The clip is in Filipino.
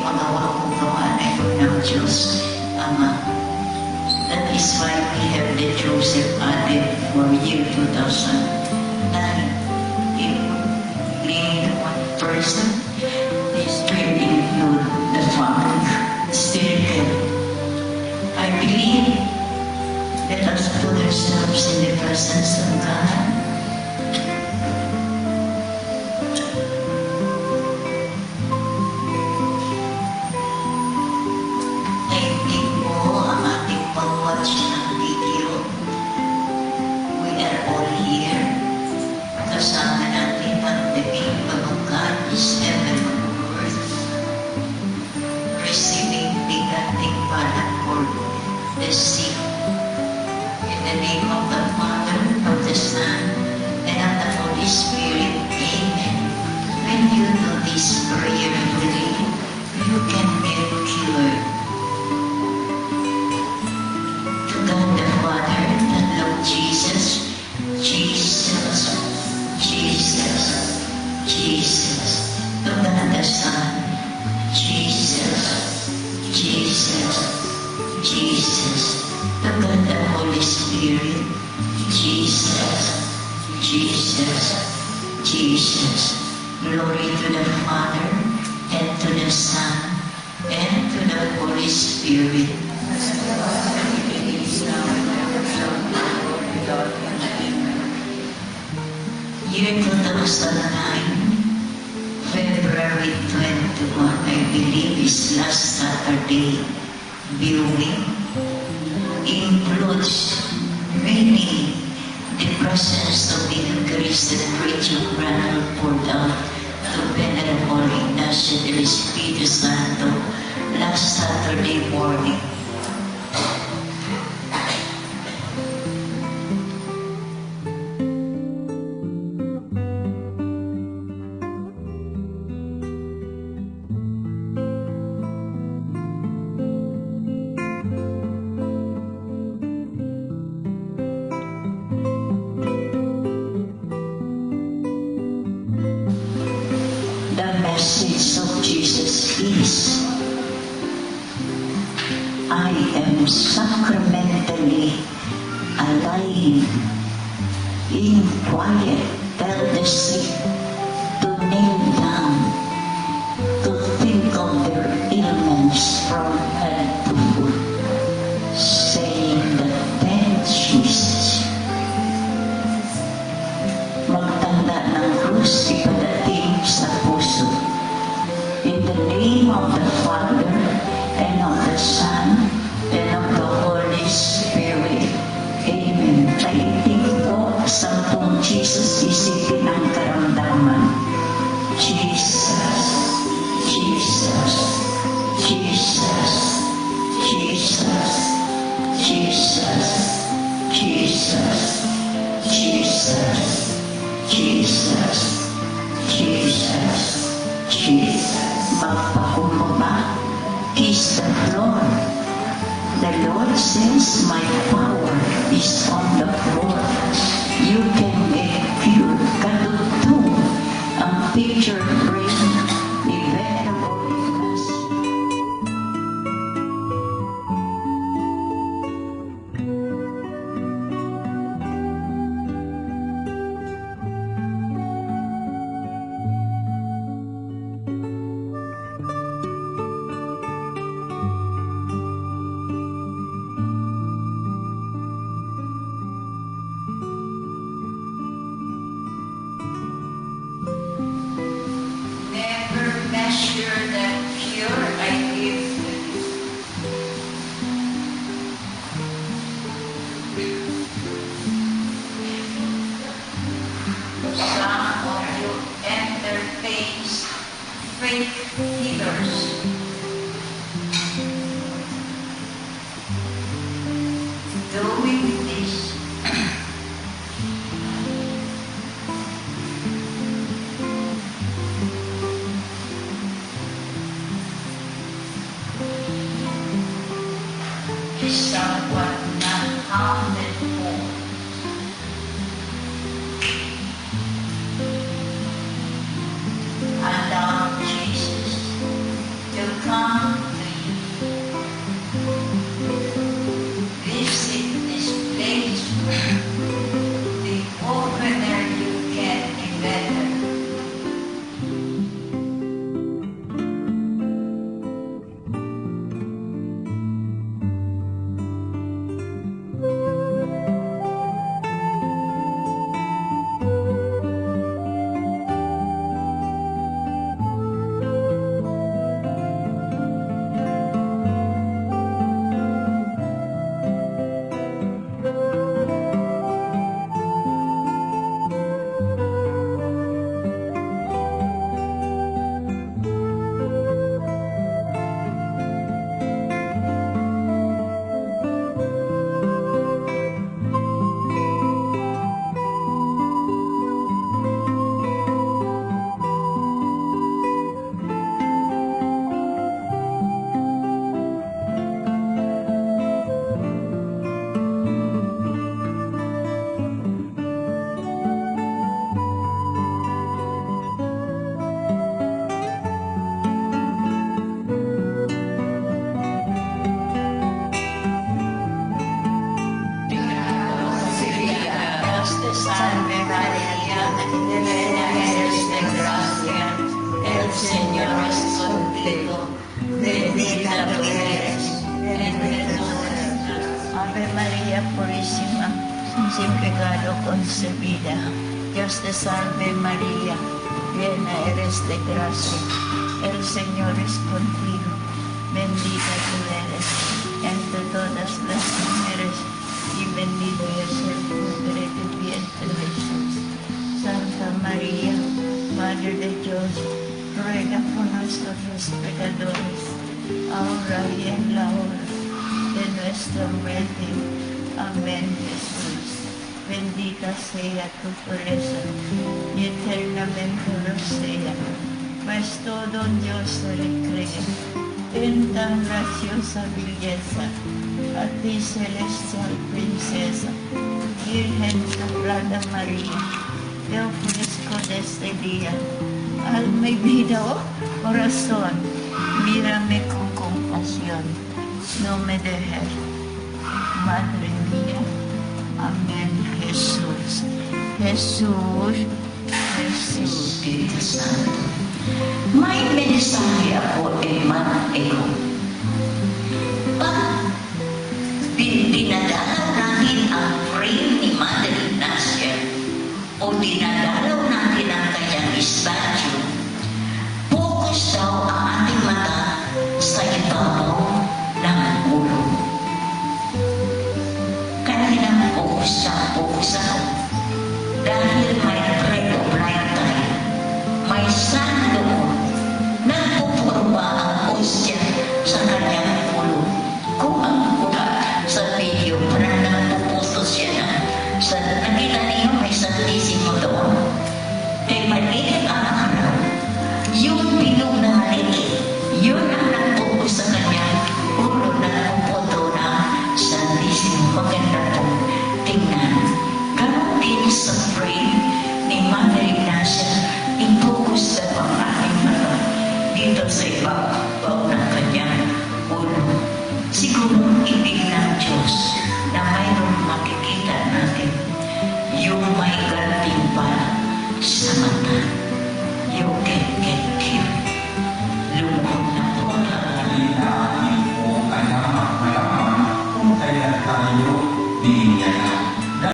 magawa kong gawa ay ng Diyos Ama. That is why we have the Joseph added for year 2009. If only one person is turning to the Father, still can. I believe, let us put ourselves in the presence of God. Glory to the Father, and to the Son, and to the Holy Spirit. Year 2009, February 21, I believe is last Saturday viewing, includes mainly the presence of the Eucharistic Rachel Brandon poured out to Venerable Ignacio del Espiritu Santo last Saturday morning. I am sacramentally alive. In quiet, tell the sick to kneel down, to think of their ailments from head to foot, saying that thank Jesus. Magtanda ng krus ipadating sa puso. In the name of the Father, and of the Son, and of the Holy Spirit. Amen. Taiting po, sampung Jesus, isipin ang karamdaman. Jesus, Jesus, Jesus, Jesus, Jesus, Jesus, Jesus, Jesus, Jesus, Jesus. Magpakumbaba is the Lord. The Lord says, my power is on the floor. You can get cured. Kaluto ang picture frame ni Venerable Ignacio. llena eres de gracia, el Señor es contigo, bendita tú eres entre todas. Ave María Purísima, sin pecado concebida, Dios te salve María, llena eres de gracia, el Señor es contigo, bendita tú eres entre todas las mujeres, y bendito es el fruto de tu vientre Jesús. Santa María, Madre de Dios, ruega por nosotros pecadores, ahora y en la hora de nuestra muerte. Amén, Jesús. Bendita sea tu pureza, y eternamente lo sea, pues todo Dios se le cree. En tan graciosa belleza, a ti celestial princesa, Virgen Sagrada María, te ofrezco desde día, alma y vida, oh corazón, mírame con compasión, no me dejes, Madre mía. Amén, Jesús. Jesús, Jesús. Espiritu Santo. May mensahe ako, Emmanuel. Pag dinadalaw natin ang frame ni Mother Ignacia o dinadalaw natin ang kanyang statue, focus daw ang ating mata sa ibabaw ng ulo. Kanilang focus ako dahil may red of light tayo. May sun doon. Nagpupurba ang ostya sa kanyang ulo. Kung ang ulo sa video, parang nagpuputos siya na. Nakita niyo may santisimo doon. Kaya maliit ang araw. Yung bilog na maliit, yun ang nagpupus sa kanyang ulo na nagpuputo na santisimo. Maganda po tingnan. Ganon din sa frame ni Mother Ignacia, i-focus na ang ating mata dito sa ibabaw ng kanyang ulo. Siguro ibig ng Diyos na mayroong makikita natin yung may gantimpala sa mata. You can get him. Lumuhod na po. Kaya tayo, di niya